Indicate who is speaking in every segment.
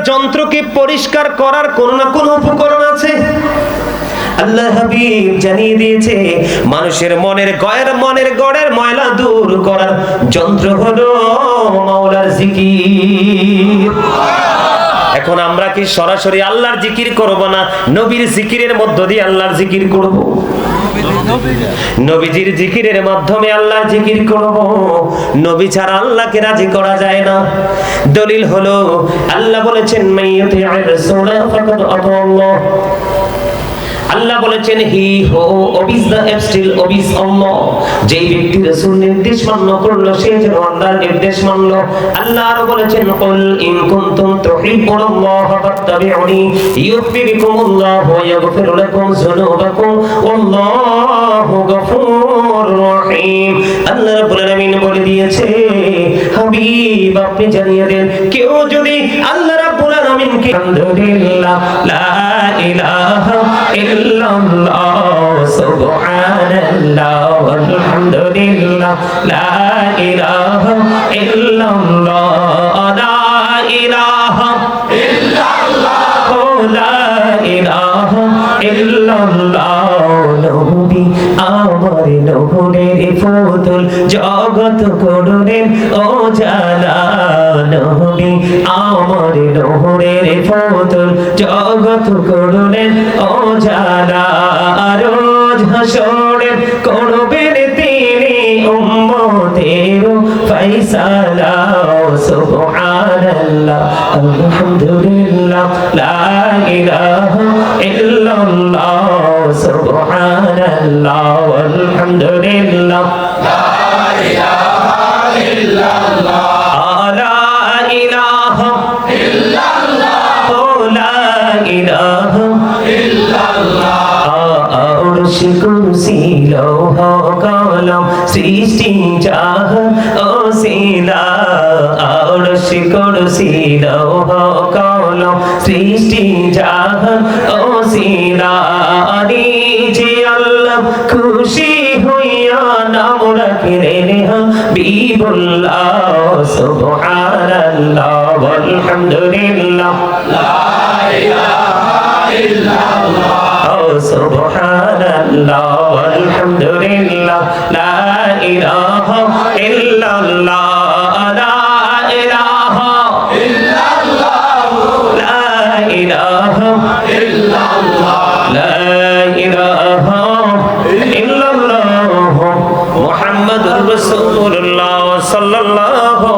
Speaker 1: যন্ত্রকে পরিষ্কার করার কোনো না কোনো উপকরণ আছে। আল্লাহ হাবিব জানিয়ে দিয়েছে মানুষের মনের গড়ের ময়লা দূর করার যন্ত্র হলো মাওলার জিকির। এখন আমরা কি সরাসরি আল্লাহর জিকির করব না নবীর জিকিরের মধ্য দিয়ে আল্লাহর জিকির করব? নবীজির জিকিরের মাধ্যমে আল্লাহর জিকির করব। নবী ছাড়া আল্লাহকে রাজি করা যায় না। দলিল হলো আল্লাহ বলেছেন মাইয়ুতি'র রাসূলা ফাকাদ আতাআল্লাহ। আল্লাহ বলেছেন হি হো ওবিস দা স্টিল ওবিস আল্লাহ। যেই ব্যক্তি রাসূল নির্দেশ মান্য করলো সে যেন আল্লাহর নির্দেশ মানলো। আল্লাহ আরো বলেছেন কুল ইন কুনতুম তুহিব্বুনাল্লাহ ফাত্তাবিউনি ইউহিব্বুকুমুল্লাহ ওয়া ইয়াগফির লাকুম যুনুবাকুম ওয়াল্লাহু গফুরুর রহিম। আল্লাহ রাব্বুল আলামিন বলে দিয়েছে হাবিব আপনি জানিয়ে দেন কেউ যদি আল্লাহ রাব্বুল আলামিনকে আলহামদুলিল্লাহ লা ইলাহা ইল্লাল্লাহ সুবহানাল্লাহ আলহামদুলিল্লাহ লা ইলাহা ইল্লাল্লাহ লা ইলাহা ইল্লাল্লাহ লা ইলাহা ইল্লাল্লাহ নবী আমার নূরের ফুতুল জগৎ করুণের ও জালা। নবী আমার নূরের ফুতুল জগৎ করুণের ও জালা। রোজ হাসরে করবেন তিনি উম্মতের ফয়সালা। সুবহানাল্লাহ আলহামদুলিল্লাহ লা ইলাহা ইল্লাল্লাহ সুবহানাল্লাহ আলহামদুলিল্লাহ লা ইলাহা ইল্লাল্লাহ লা ইলাহা ইল্লাল্লাহ লা ইলাহা ইল্লাল্লাহ। আরশ কুরসি লৌহ কলম সৃষ্টি জাহান ওসিলা। আরশ কুরসি লৌহ কলম সৃষ্টি জাহান ওসিলা। নিজে আল্লাহ খুশি হইয়া নাম রাখলেন হাবিবুল্লাহ। সুবহানাল্লাহ আলহামদুলিল্লাহ লা ইলাহা ইল্লাল্লাহ সুবহানাল্লাহ আলহামদুলিল্লাহ লা ইলাহা ইল্লাল্লাহ লা ইলাহা ইল্লাল্লাহ লা ইলাহা ইল্লাল্লাহ লা ইলাহা ইল্লাল্লাহ মুহাম্মাদুর রাসূলুল্লাহ সাল্লাল্লাহু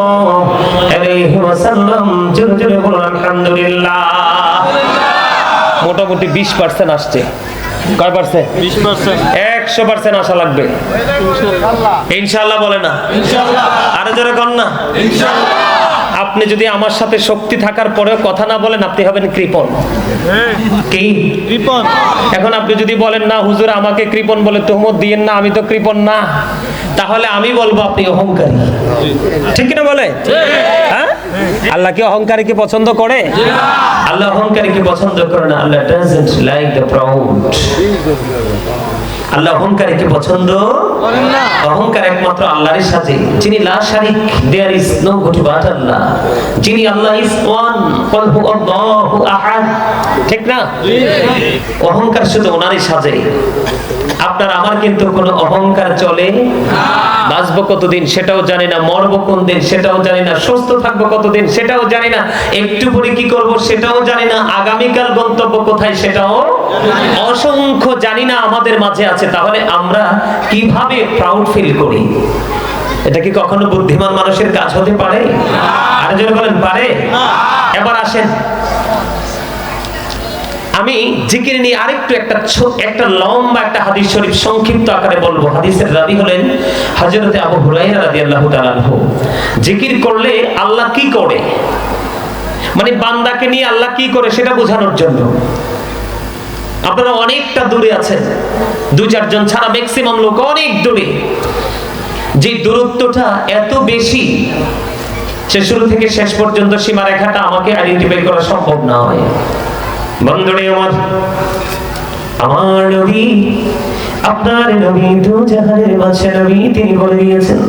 Speaker 1: আলাইহি ওয়াসাল্লাম। জোরে জোরে বলুন আলহামদুলিল্লাহ। মোটামুটি 20% আসছে। কয় পার্সেন্ট? 20%। 100% আসা লাগবে ইনশাআল্লাহ। বলে না ইনশাআল্লাহ? আরো জোরে কর না ইনশাআল্লাহ। আপনি যদি আমার সাথে শক্তি থাকার পরেও কথা না বলেন আপনি হবেন কৃপণ। কি কৃপণ? এখন আপনি যদি বলেন না হুজুর আমাকে কৃপণ বলে তোহমত দিয়েন না, আমি তো কৃপণ না, তাহলে আমি বলবো আপনি অহংকারী। ঠিক কিনা বলে? হ্যাঁ, আল্লাহ কি অহংকারীকে পছন্দ করে? আল্লাহ অহংকারীকে পছন্দ করে না। আল্লাহ doesn't like the proud। আল্লাহ অহংকারীকে পছন্দ করেন না। অহংকার একমাত্র আল্লাহরই সাথে, যিনি লা শারিক, there is no god but Allah, যিনি আল্লাহ is one, কুল হুয়াল্লাহু আহাদ। ঠিক না? অহংকার শুধু ওনারই সাজে। আপনার আমার কিন্তু কোনো অহংকার চলে না। বাঁচবো কতদিন সেটাও জানি না, মরবো কোন দিন সেটাও জানি না, সুস্থ থাকবো কতদিন সেটাও জানি না, একটু পরে কি করবো সেটাও জানি না, আগামীকাল গন্তব্য কোথায় সেটাও অসংখ্য জানি না আমাদের মাঝে আছে। তাহলে আমরা কিভাবে প্রাউড ফিল করি? এটা কি কখনো বুদ্ধিমান মানুষের কাজ হতে পারে? আর যদি বলেন পারে। এবার আসেন আমি জিকির নিয়ে আরেকটু একটা লম্বা একটা হাদিস শরীফ সংক্ষিপ্ত আকারে বলবো। হাদিসের রাবী হলেন হযরতে আবু হুরায়রা রাদিয়াল্লাহু তাআলা আনহু। জিকির করলে আল্লাহ কি করে, মানে বান্দাকে নিয়ে আল্লাহ কি করে সেটা বোঝানোর জন্য। আপনারা অনেকটা দূরে আছেন, 2-4 জন ছাড়া ম্যাক্সিমাম লোক অনেক দূরে। যে দূরত্বটা এত বেশি সে শুরু থেকে শেষ পর্যন্ত সীমারেখাটা আমাকে আইডেন্টিফাই করা সম্ভব না হয়। বন্ধুরে আমার নবী, আপনার নবী, দু জাহানের বাদশা নবী, তিনি বলে দিয়েছেন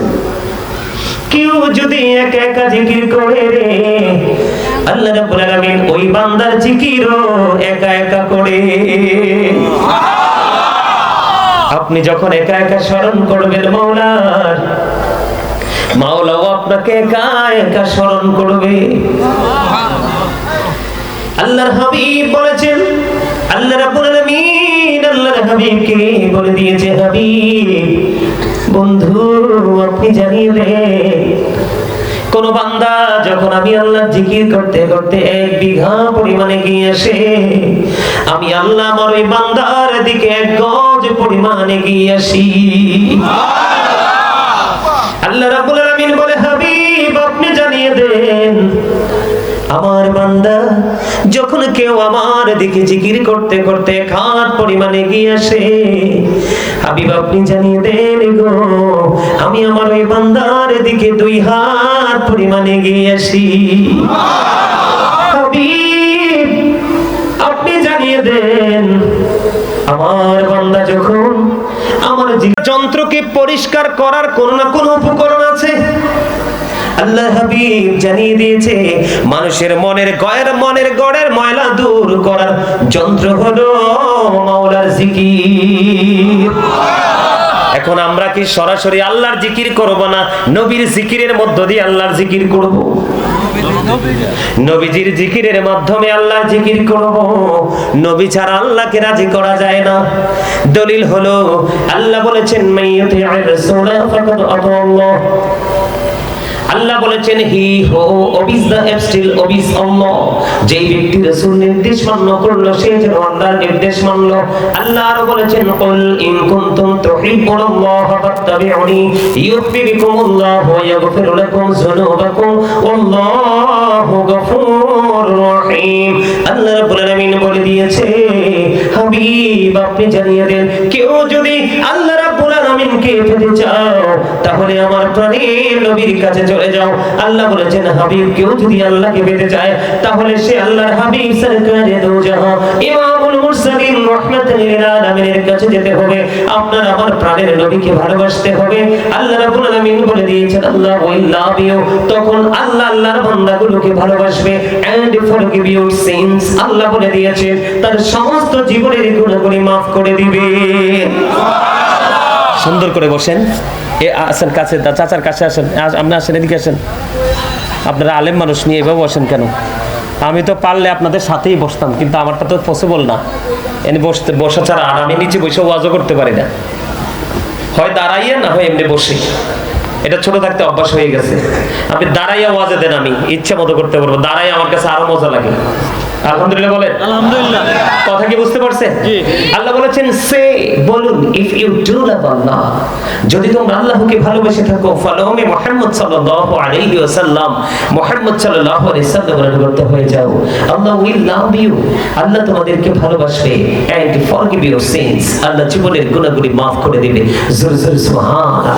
Speaker 1: কেউ যদি একা একা জিকির করে রে আল্লাহ রাব্বুল আলামিন ওই বান্দার জিকিরও একা একা করে। আপনি যখন একা একা স্মরণ করবেন মাওলার, মাওলাও আপনাকে একা একা স্মরণ করবে। আল্লাহর হাবিব বলেছেন, আল্লাহ রাব্বুল আলামিন আল্লাহর হাবিবকে বলে দিয়েছে, হাবিব বন্ধু আপনি জানিয়ে দেন, কোন বান্দা যখন আমি আল্লাহ জিকির করতে করতে 1 বিঘা পরিমাণে গিয়ে আসে, আমি আল্লাহ আমার ওই বান্দার দিকে 1 গজ পরিমাণে গিয়ে আসি। আল্লাহ রাব্বুল আলামিন বলে, হাবিব আপনি জানিয়ে দেন, আমার বান্দা যখন কেউ আমার দিকে জিকির করতে করতে খাত পরিমাণে গিয়ে আসে, হাবিব আপনি জানিয়ে দেন গো, আমি আমার ওই বান্দার দিকে 2 হাত পরিমাণে গিয়ে আসি। হাবিব আপনি জানিয়ে দেন, আমার বান্দা যখন আমার যন্ত্রকে পরিষ্কার করার কোন না কোন উপকরণ আছে, আল্লাহ হাবিব জানিয়ে দিয়েছে মানুষের মনের গড়ের ময়লা দূর করার যন্ত্র হলো মাওলার জিকির। এখন আমরা কি সরাসরি আল্লাহর জিকির করব না নবীর জিকিরের মধ্য দিয়ে আল্লাহর জিকির করব? নবীজির জিকিরের মাধ্যমে আল্লাহর জিকির করব। নবী ছাড়া আল্লাহকে রাজি করা যায় না। দলিল হলো আল্লাহ বলেছেন, মাইয়ুতি'র রাসূলা ফাকাদ আতাল্লাহ। আল্লাহ বলেছেন, হি হো ওবিস দা স্টিল ওবিস আল্লাহ। যেই ব্যক্তি রাসূল নির্দেশ মান্য করলো সে যেন আল্লাহর নির্দেশ মানলো। আল্লাহ আরো বলেছেন, কুল ইন কুনতুম তুহিব্বুনাল্লাহ ফাত্তাবিউনি ইউহিব্বুকুমুল্লাহ ওয়া ইয়াগফির লাকুম যুনুবাকুম ওয়াল্লাহু গফুরুর রহিম। আল্লাহ রাব্বুল আলামিন বলে দিয়েছে, হাবিব আপনি জানিয়ে দেন, কেউ যদি আল্লাহ রাব্বুল আলামিনকে পেতে চাও তাহলে আমার প্রাণের নবীর কাছে চলে যাও। আল্লাহ বলেছেন, হাবিব কেউ যদি আল্লাহকে পেতে চায় তাহলে সে আল্লাহর হাবিব সরকারে দো জাহান ইমামুল মুরসালিন রাহমাতুল লিল আলামিনের কাছে যেতে হবে। আপনার আমার প্রাণের নবীকে ভালোবাসতে হবে। আল্লাহ রাব্বুল আলামিন বলে দিয়েছেন, আল্লাহ উইল লাভ ইউ। তখন আল্লাহ আল্লাহর বান্দাগুলোকে ভালোবাসবে এন্ড ফরগিভ ইউর সিনস। আল্লাহ বলে দিয়েছেন তার সমস্ত জীবনের গুনাহগুলি maaf করে দিবে। সুন্দর করে বসেন, এ আসেন কাছে, চাচার কাছে আসেন, আপনি আসেন, এদিকে আসেন। আপনারা আলেম মানুষ নিয়ে এভাবে বসেন কেন? আমি তো পারলে আপনাদের সাথেই বসতাম, কিন্তু আমারটা তো পসিবল না। এনে বসা ছাড়া, আর আমি নিচে বসে ওয়াজও করতে পারি না, হয় দাঁড়াইয়া না হয় এমনি বসে। এটা ছোট থাকতে অভ্যাস হয়ে গেছে। আপনি দাঁড়াইয়া ওয়াজে দেন, আমি ইচ্ছা মতো করতে পারবো। দাঁড়াইয়া আমার কাছে আরো মজা লাগে। আলহামদুলিল্লাহ বলেন। আলহামদুলিল্লাহ। কথা কি বুঝতে পারছেন? জি। আল্লাহ বলেছেন, সে বলুন, ইফ ইউ ডু লাভ আল্লাহ, যদি তোমরা আল্লাহকে ভালোবেসে থাকো, ফলো মি মুহাম্মদ সাল্লাল্লাহু আলাইহি ওয়াসাল্লাম, মুহাম্মদ সাল্লাল্লাহু আলাইহি ওয়াসাল্লামের অনুগত হয়ে যাও, আল্লাহ উইল লাভ ইউ, আল্লাহ তোমাদেরকে ভালোবাসবে, এন্ড ফরগিভ ইউর সিনস, আল্লাহ জীবনের গুনাহগুলি maaf করে দিবে। জোরে জোরে সুবহানাল্লাহ।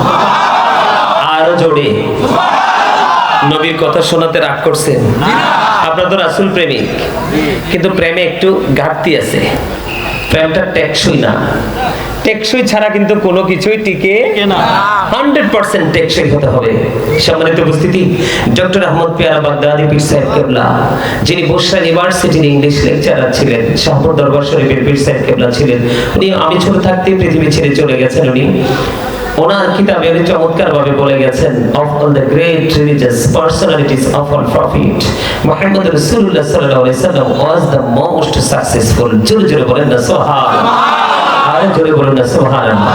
Speaker 1: আরো জোরে। নবীর কথা শোনাতে রাগ করছেন? আপনারা তো রাসূল প্রেমিক, কিন্তু প্রেমে একটু ঘাটতি আছে। প্রেমটা টেকসই না। টেকসই ছাড়া কিন্তু কোনো কিছুই টিকে না। 100% টেকসই হতে হবে। সম্মানিত উপস্থিতি, ডক্টর আহমদ পিয়ারা বাগদাদি পীর সাহেব কেবলা, যিনি বসরা ইউনিভার্সিটির ইংলিশ লেকচারার ছিলেন, শাহপুর দরবার শরীফের পীর সাহেব কেবলা ছিলেন। উনি আমি ছোট থাকতে পৃথিবী ছেড়ে চলে গেছেন। উনি ওনার কিতাবে উনি চমৎকার ভাবে বলে গেছেন, of all the great religious personalities of our prophet Muhammad Rasulullah sallallahu alaihi wasallam was the most successful. জোরে জোরে বলেন না সুবহানাল্লাহ। আর জোরে বলেন না সুবহানাল্লাহ।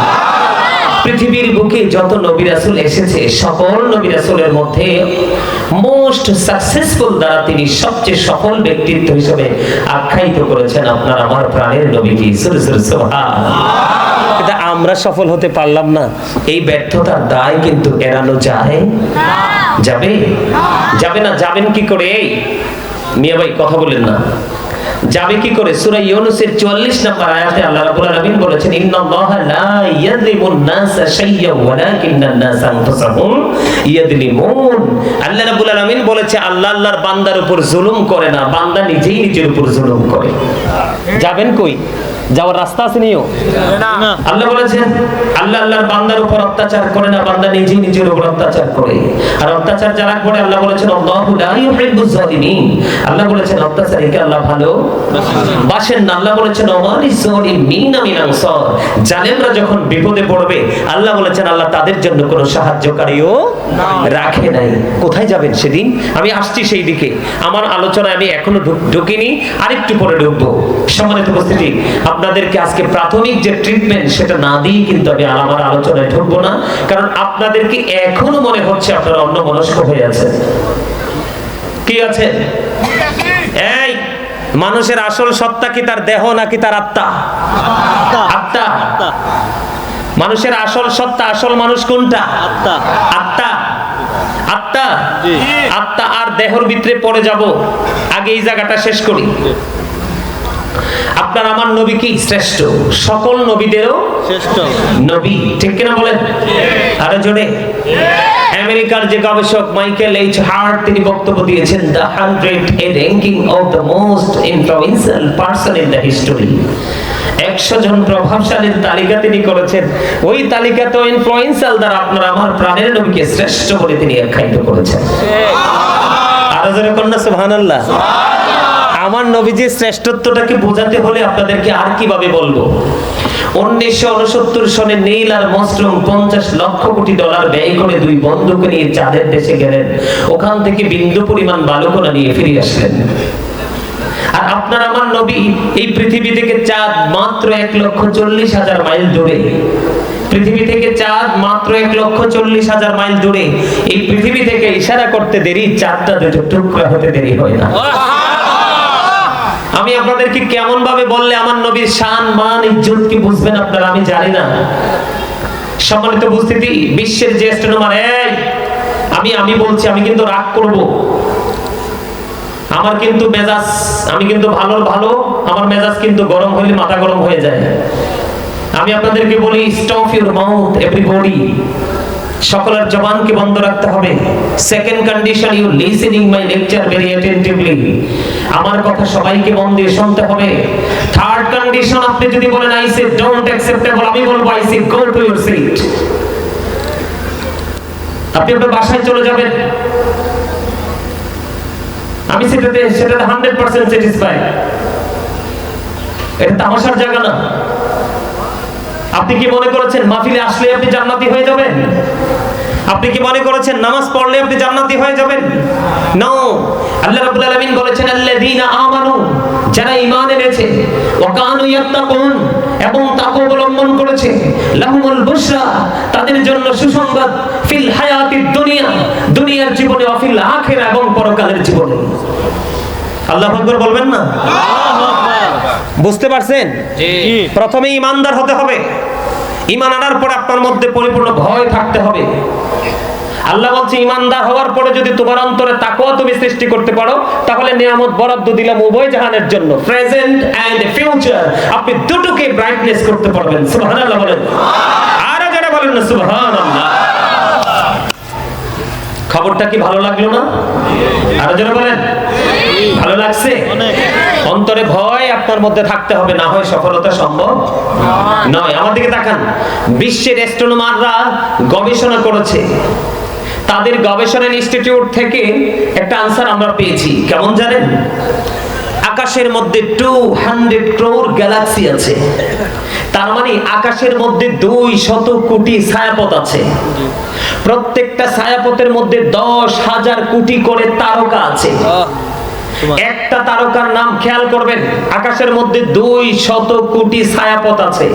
Speaker 1: পৃথিবীর বুকে যত নবী রাসূল এসেছে, সকল নবী রাসূলের মধ্যে মোস্ট সাকসেসফুল দ্বারা তিনি সবচেয়ে সফল ব্যক্তিত্ব হিসেবে আখ্যায়িত করেছেন আপনার আমার প্রাণের নবীকে। জোরে জোরে সুবহানাল্লাহ। কিন্তু আমরা সফল হতে পারলাম না, এই ব্যর্থতার দায় কিন্তু এড়ানো যায়? যাবে? যাবে না। যাবেন কি করে? এই মিয়া ভাই কথা বলেন না, যাবে কি করে? সূরা ইউনূসের 44 নম্বর আয়াতে আল্লাহ রাব্বুল আলামিন বলেছেন, ইন্নাল্লাহা লা ইয়াযলিমুন নাসা শাইয়্যান ওয়ালাকিন্নান নাসা আনফুসাহুম ইয়াযলিমুন। আল্লাহ রাব্বুল আলামিন বলেছে, আল্লাহ আল্লাহর বান্দার উপর জুলুম করে না, বান্দা নিজেই নিজের উপর জুলুম করে। যাবেন কই? যাওয়ার রাস্তা আছে নিও না। আল্লাহ বলেছেন আল্লাহ আল্লাহর বান্দার উপর অত্যাচার করে না, বান্দা নিজে নিজের উপর অত্যাচার করে। আর অত্যাচার যারা করে আল্লাহ বলেছেন আল্লাহু লা ইউহিব্বুজ জালিমিন, আল্লাহ বলেছেন অত্যাচারীকে আল্লাহ ভালো বাসেন না। আল্লাহ বলেছেন ওয়ালিস জালিমিনা মিন আনসার, জালেমরা যখন বিপদে পড়বে আল্লাহ বলেছেন আল্লাহ তাদের জন্য কোনো সাহায্যকারীও রাখে নাই। কোথায় যাবেন সেদিন? আমি আসছি সেই দিকে। আমার আলোচনায় আমি এখনো ঢুকিনি, আরেকটু পরে ঢুকবো। সম্মানিত উপস্থিতি, আপনাদেরকে আজকে প্রাথমিক যে ট্রিটমেন্ট সেটা না দিয়ে কিন্তু আমি আমার আলোচনায় ঢুকবো না, কারণ আপনাদেরকে এখনো মনে হচ্ছে আপনারা অন্যমনস্ক হয়ে আছেন। কি আছে? এই মানুষের আসল সত্তা কি তার দেহ নাকি তার আত্মা? আত্মা। মানুষের আসল সত্তা, আসল মানুষ কোনটা? আত্মা। আত্মা, আত্মা, আত্মা আর দেহের ভিতরে পড়ে যাব। আগে এই জায়গাটা শেষ করি। আপনার আমার নবী কি শ্রেষ্ঠ? সকল নবীদেরও শ্রেষ্ঠ নবী, ঠিক কিনা বলেন? আরো জোরে। আমেরিকার যে গবেষক মাইকেল এইচ হার্ট তিনি বক্তব্য দিয়েছেন the 100 A ranking of the most influential person in the history. 100 জন প্রভাবশালীর তালিকা তিনি করেছেন। ওই তালিকাতে ইনফ্লুয়েন্সিয়াল দ্বারা আপনার আমার প্রাণের নবীকে শ্রেষ্ঠ বলে তিনি আখ্যায়িত করেছেন। আরো জোরে কন্যা সুবহানাল্লাহ। আমার নবীজির শ্রেষ্ঠত্বটাকে বোঝাতে হলে আপনাদেরকে আর কিভাবে বলবো? 1969 সনে নীল আর মসরুম 50 লক্ষ কোটি ডলার ব্যয় করে 2 বন্ধুকে নিয়ে চাঁদের দেশে গেলেন। ওখান থেকে বিন্দু পরিমাণ বালুকণা নিয়ে ফিরে আসলেন। আর আপনার আমার নবী এই পৃথিবী থেকে চাঁদ মাত্র 1,40,000 মাইল দূরে। পৃথিবী থেকে চাঁদ মাত্র 1,40,000 মাইল দূরে। এই পৃথিবী থেকে ইশারা করতে দেরি, চাঁদটা দুটো টুকরা হতে দেরি হয় না। আমি আপনাদেরকে কেমন ভাবে বললে আমার নবীর শান মান ইজ্জত কি বুঝবেন আপনারা আমি জানি না। সম্মানিত উপস্থিতি, বিশ্বের যে অ্যাস্ট্রোনমার, আমি বলছি, আমি কিন্তু রাগ করব, আমার কিন্তু মেজাজ, আমি কিন্তু ভালো আমার মেজাজ কিন্তু গরম হলে মাথা গরম হয়ে যায়। আমি আপনাদেরকে বলি স্টপ ইউর মাউথ এভরিবডি, সকলের জবানকে বন্ধ রাখতে হবে। Second condition, you listening my lecture very attentively, আমার কথা সবাইকে মন দিয়ে শুনতে হবে। থার্ড কন্ডিশন, আপনি যদি বলেন আই সে ডোন্ট অ্যাকসেপ্টেবল, আমি বলবো I say go to your seat. আপনি আপনার বাসায় চলে যাবেন, আমি সেটাতে 100% স্যাটিসফাইড। এটা তামাশার জায়গা না। আপনি কি মনে করেছেন মাহফিলে আসলে আপনি জান্নাতি হয়ে যাবেন? আপনি কি মনে করেছেন নামাজ পড়লে আপনি জান্নাতি হয়ে যাবেন? নো। আল্লাহ রাব্বুল আলামিন বলেছেন আল্লাযীনা আমানু, যারা ঈমান এনেছে, ওয়া কানু ইয়াত্তাকুন, এবং তাকওয়া অবলম্বন করেছে, লাহুমুল বুশরা, তাদের জন্য সুসংবাদ, ফিল হায়াতিদ দুনিয়া, দুনিয়ার জীবনে, ওয়া ফিল আখিরা, এবং পরকালের জীবনে। আল্লাহু আকবার বলবেন না? আল্লাহু আকবার। বুঝতে পারছেন? জি। প্রথমে ঈমানদার হতে হবে। ঈমান আনার পরে আপনার মধ্যে পরিপূর্ণ ভয় থাকতে হবে। আল্লাহ বলছে ঈমানদার হওয়ার পরে যদি তোমার অন্তরে তাকওয়া তুমি সৃষ্টি করতে পারো, তাহলে নিয়ামত বরাদ্দ দিলাম উভয় জাহানের জন্য, প্রেজেন্ট এন্ড ফিউচার। আপনি দুটোকে ব্রাইটনেস করতে পারবেন। সুবহানাল্লাহ বলেন। আর যারা বলেন না সুবহানাল্লাহ। খবরটা কি ভালো লাগলো না? আর যারা বলেন ভালো লাগছে? অন্তরে ভয় আপনার মধ্যে থাকতে হবে, না হয় সফলতা সম্ভব নয়। আমার দিকে তাকান। বিশ্বের অ্যাস্ট্রোনমাররা গবেষণা করেছে, তাদের গবেষণা ইনস্টিটিউট থেকে একটা আনসার আমরা পেয়েছি। কেমন জানেন? আকাশের মধ্যে 200 crore গ্যালাক্সি আছে। তার মানে আকাশের মধ্যে 200 কোটি ছায়াপথ আছে। প্রত্যেকটা ছায়াপথের মধ্যে 10,000 কোটি করে তারকা আছে। একটা তারকার নাম খেয়াল করবেন, আকাশের মধ্যে 200 কোটি ছায়াপথ আছে।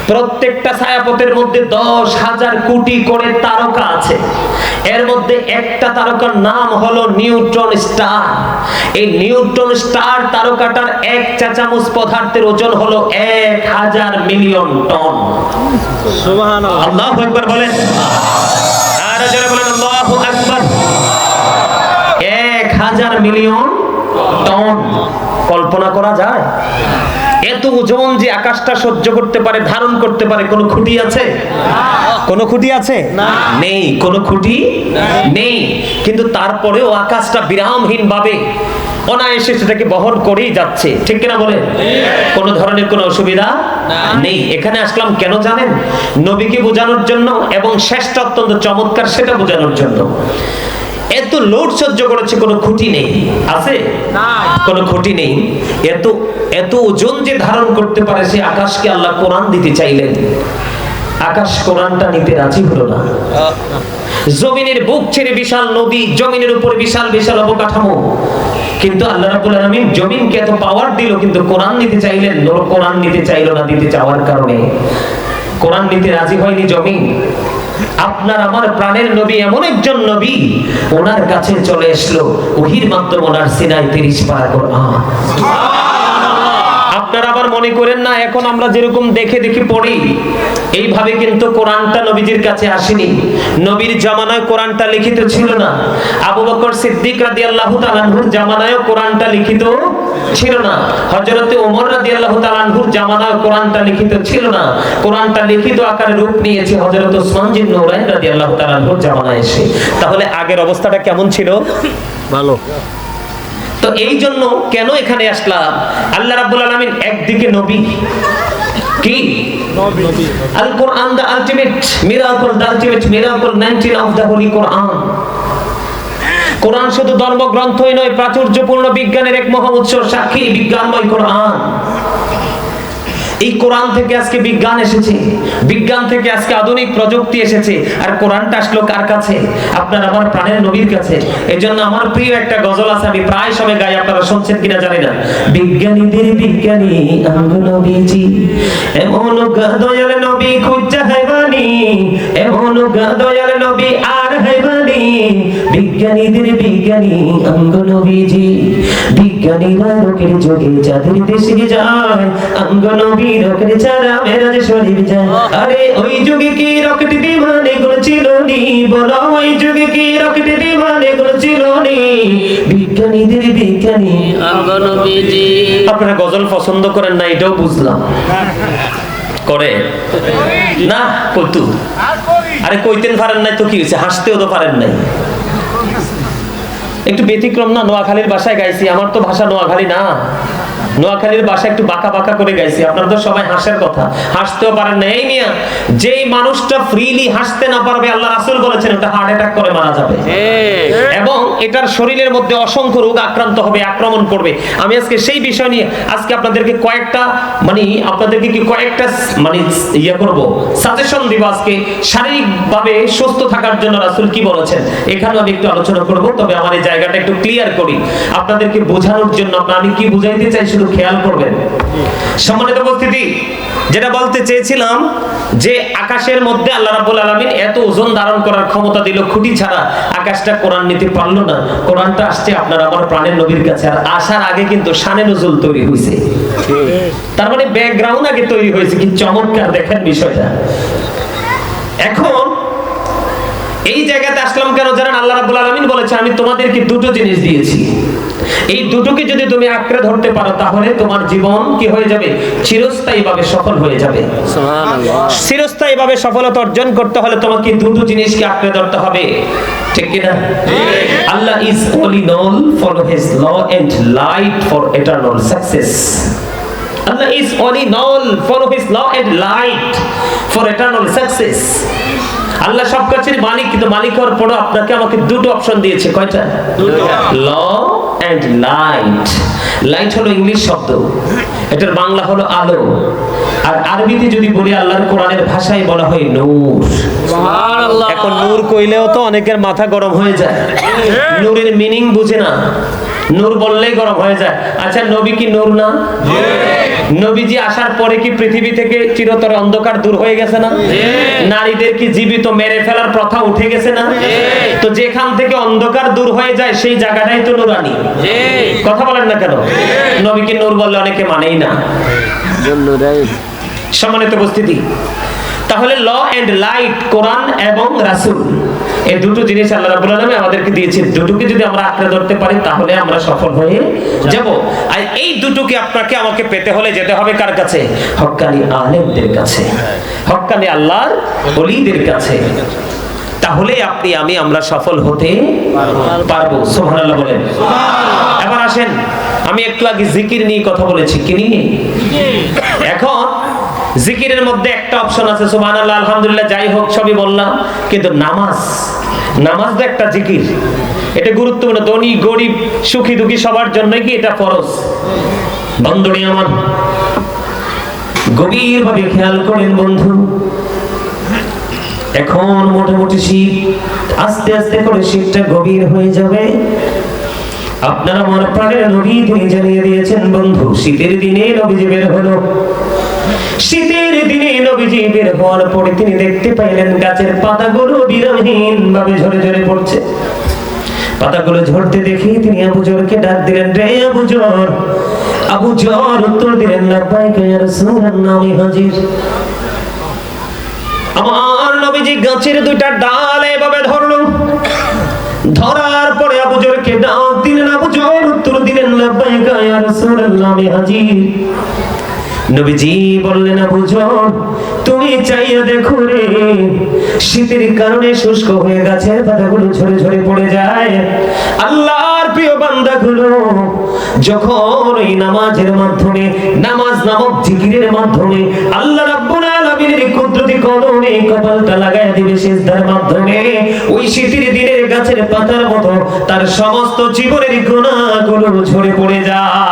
Speaker 1: প্রত্যেকটা ছায়াপথের মধ্যে 10,000 কোটি করে তারকা আছে। এর মধ্যে একটা তারকার নাম হলো নিউট্রন স্টার। এই নিউট্রন স্টার তারকাটার 1 চা চামচ পদার্থের ওজন হলো 1000 মিলিয়ন টন। সুবহানাল্লাহ। আল্লাহু আকবার বলেন। আর যারা বলেন আল্লাহু আকবার। 1000 মিলিয়ন টন। কল্পনা করা যায়? এত ওজন যে আকাশটা সহ্য করতে পারে, ধারণ করতে পারে, কোনো খুঁটি আছে? কোনো খুঁটি আছে? নেই, কোনো খুঁটি নেই। কিন্তু তারপরেও আকাশটা বিরামহীন ভাবে অনায়াসে সেটাকে বহন করেই যাচ্ছে, ঠিক কিনা বলেন? কোনো ধরনের কোনো অসুবিধা নেই। এখানে আসলাম কেন জানেন? নবীকে বোঝানোর জন্য এবং শেষটা অত্যন্ত চমৎকার সেটা বোঝানোর জন্য। এত লোড সহ্য করেছে, কোনো খুঁটি নেই, আছে? কোনো খুঁটি নেই। এত এত ওজন যে ধারণ করতে পারে সে আকাশকে আল্লাহ কোরআন দিতে চাইলেন, আকাশ কোরআনটা নিতে রাজি হলো না। জমিনের বুক ছেড়ে বিশাল নদী, জমিনের উপরে বিশাল বিশাল অবকাঠামো, কিন্তু আল্লাহ রাব্বুল আলামিন জমিনকে এত পাওয়ার দিল, কিন্তু কোরআন নিতে চাইলেন, কোরআন নিতে চাইলো না। দিতে চাওয়ার কারণে কোরআন নিতে রাজি হয়নি জমিন। আপনার আমার প্রাণের নবী এমন একজন নবী, ওনার কাছে চলে আসলো ওহীর মাধ্যমে, ওনার সিনায় 30 পারা কোরআন। আপনারা আবার মনে করেন না এখন আমরা যেরকম দেখে দেখে পড়ি এইভাবে কিন্তু কোরআনটা নবীজির কাছে আসেনি। নবীর জামানায় কোরআনটা লিখিত ছিল না। আবু বকর সিদ্দিক রাদিয়াল্লাহু তাআলা আনহুর জামানায় কোরআনটা লিখিত ছিল না। হযরত ওমর রাদিয়াল্লাহু তাআলা আনহুর জামানায় কোরআনটা লিখিত ছিল না। কোরআনটা লিখিত আকারে রূপ নিয়েছে হযরত ওসমান জিন নূরাইন রাদিয়াল্লাহু তাআলা আনহুর জামানায় এসে। তাহলে আগের অবস্থাটা কেমন ছিল? ভালো। তো এই জন্য কেন এখানে আসলাম? আল্লাহ রাব্বুল আলামিন একদিকে নবী, কি আল কোরআন, the ultimate miracle, the ultimate miracle 19 of the holy Quran. কোরআন শুধু ধর্মগ্রন্থই নয়, প্রাচুর্যপূর্ণ বিজ্ঞানের এক মহা উৎস, সাক্ষী বিজ্ঞানময় কোরআন। এই কোরআন থেকে আজকে বিজ্ঞান এসেছে, বিজ্ঞান থেকে আজকে আধুনিক প্রযুক্তি এসেছে, আর কোরআনটা আসলো কার কাছে? আপনার আমার প্রাণের নবীর কাছে। এজন্য আমার প্রিয় একটা গজল আছে, আমি প্রায় সময় গাই, আপনারা শুনছেন কিনা জানি না। বিজ্ঞানীদের বিজ্ঞানী আমগো নবীজি, এমন দয়াল নবী খুঁজা হাইবানি, এমন দয়াল নবী আর হাইবানি। বিজ্ঞানীদের বিজ্ঞানী আমগো নবীজি, বিজ্ঞানীরা রোগের যোগে যাদের দেশে যায়, আমগো নবী রকেট ছাড়া মেরাজ শরীফ যায়। আরে ওই যুগে কি রকেট বিমান এগুলো ছিল নি? বলো ওই যুগে কি রকেট বিমান এগুলো ছিল নি? বিজ্ঞানীদের বিজ্ঞানী আমগো নবীজি। আপনারা গজল পছন্দ করেন না এটাও বুঝলাম, করে না কইতু? আরে কইতেন পারেন নাই তো কি হয়েছে, হাসতেও তো পারেন নাই। একটু ব্যতিক্রম না? নোয়াখালীর ভাষায় গাইছি, আমার তো ভাষা নোয়াখালী না। নোয়াখালীর ভাষা একটু বাঁকা বাঁকা করে গাইছি, আপনারা তো সবাই হাসার কথা, হাসতেও পারেন না। এই মিয়া, যেই মানুষটা ফ্রিলি হাসতে না পারবে, আল্লাহ রাসূল বলেছেন ওটা হার্ট অ্যাটাক করে মারা যাবে, এবং এটার শরীরের মধ্যে অসংখ্য রোগ আক্রান্ত হবে, আক্রমণ করবে। আমি আজকে সেই বিষয় নিয়ে আজকে আপনাদেরকে কয়েকটা করব, সাজেশন দিব আজকে শারীরিকভাবে সুস্থ থাকার জন্য রাসূল কি বলেছেন, এখানেও আমি একটু আলোচনা করব। তবে আমার এই জায়গাটা একটু ক্লিয়ার করি আপনাদেরকে বোঝানোর জন্য। আমি কি বুঝাইতে চাই শুধু খেয়াল করবেন। সম্মানিত উপস্থিতি, যেটা বলতে চেয়েছিলাম যে আকাশের মধ্যে আল্লাহ রাব্বুল আলামিন এত ওজন ধারণ করার ক্ষমতা দিল, খুঁটি ছাড়া আকাশটা কোরআন নিতে পারলো না। কোরআনটা আসছে আপনার আমার প্রাণের নবীর কাছে, আর আসার আগে কিন্তু শানে নুজুল তৈরি হয়েছে, তার মানে ব্যাকগ্রাউন্ড আগে তৈরি হয়েছে। কি চমৎকার দেখেন বিষয়টা। এখন এই জায়গাতে আসলাম কেন জানেন? আল্লাহ রাব্বুল আলামিন বলেছে আমি তোমাদেরকে দুটো জিনিস দিয়েছি, এই দুটোকে যদি তুমি আঁকড়ে ধরতে পারো তাহলে তোমার জীবন কি হয়ে যাবে? চিরস্থায়ীভাবে সফল হয়ে যাবে। সুবহানাল্লাহ। চিরস্থায়ীভাবে সফলতা অর্জন করতে হলে তোমাকে দুটো জিনিসকে আঁকড়ে ধরতে হবে, ঠিক কি না? আল্লাহ is only known for his law and light for eternal success. Allah is only known for his law and light for eternal success. আল্লাহ সব কিছুর মালিক, কিন্তু মালিক হওয়ার পরও আপনাকে আমাকে দুটো অপশন দিয়েছে। কয়টা? ল এন্ড লাইট। লাইট হলো ইংলিশ শব্দ, এটার বাংলা হলো আলো, আর আরবিতে যদি বলি আল্লাহর কোরআনের ভাষায় বলা হয় নূর। সুবহানাল্লাহ। এখন নূর কইলেও তো অনেকের মাথা গরম হয়ে যায়, নূরের মিনিং বুঝে না, নূর বললেই গরম হয়ে যায়। আচ্ছা, নবী কি নূর না? নবীজি আসার পরে কি পৃথিবী থেকে চিরতরে অন্ধকার দূর হয়ে গেছে না? নারীদের কি জীবিত মেরে ফেলার প্রথা উঠে গেছে না? তো যেখান থেকে অন্ধকার দূর হয়ে যায় সেই জায়গাটাই তো নূরানি। কথা বলেন না কেন? নবীকে নূর বললে অনেকে মানেই না। সম্মানিত উপস্থিতি, তাহলে ল এন্ড লাইট, কোরআন এবং রাসূল, এই দুটো জিনিস আল্লাহ রাব্বুল আলামিন আমাদেরকে দিয়েছেন। দুটোকে যদি আমরা আঁকড়ে ধরতে পারি তাহলে আমরা সফল হয়ে যাব। এই দুটোকে আপনাকে আমাকে পেতে হলে যেতে হবে কার কাছে? হক্কানি আলেমদের কাছে, হক্কানি আল্লাহর ওলিদের কাছে। তাহলে আপনি আমরা সফল হতে পারবো। সুবহানাল্লাহ বলেন। এবার আসেন, আমি একটু আগে জিকির নিয়ে কথা বলেছি, কি নিয়ে? এখন জিকিরের মধ্যে একটা অপশন আছে সুবহানাল্লাহ আলহামদুলিল্লাহ যাই হোক সবই বললাম, কিন্তু নামাজ তো একটা জিকির। এটা গুরুত্বপূর্ণ, ধনী গরিব সুখী দুঃখী সবার জন্যই কি এটা ফরজ। বন্ধুনি আমার গভীর ভাবে খেয়াল করেন বন্ধু, এখন মোটামুটি শীত, আস্তে আস্তে করে শীতটা গভীর হয়ে যাবে। আপনারা আমার প্রাণের নবী তিনি জানিয়ে দিয়েছেন বন্ধু, শীতের দিনে নবীজি বের হলো। শীতের দিনে নবীজি বের হওয়ার পরে তিনি দেখতে পাইলেন গাছের পাতাগুলো বিরামহীন ভাবে ঝরে ঝরে পড়ছে। পাতাগুলো ঝরতে দেখে তিনি আবু জরকে ডাক দিলেন, রে আবু জর। আবু জর উত্তর দিলেন, লাব্বাইকা ইয়া রাসূলুল্লাহ, আমি হাজির। আমার নবীজি গাছের দুইটা ডাল এভাবে ধরলো, ধরার পরে আবু জরকে ডাক দিলেন। আবু জর উত্তর দিলেন, লাব্বাইকা ইয়া রাসূলুল্লাহ, আমি হাজির। নবীজি বললেন, আবু জর তুমি চাইয়া দেখো রে, শীতের কারণে শুষ্ক হয়ে গাছের পাতাগুলো ঝরে ঝরে পড়ে যায়। আল্লাহর প্রিয় বান্দাগুলো যখন এই নামাজের মাধ্যমে, নামাজ নামক জিকিরের মাধ্যমে আল্লাহ রাব্বুল আলামিনের কুদরতি কদমে কপালটা লাগায় দিবে সিজদার মাধ্যমে, ওই শীতের দিনের গাছের পাতার মতো তার সমস্ত জীবনের গুনাহগুলো ঝরে পড়ে যায়।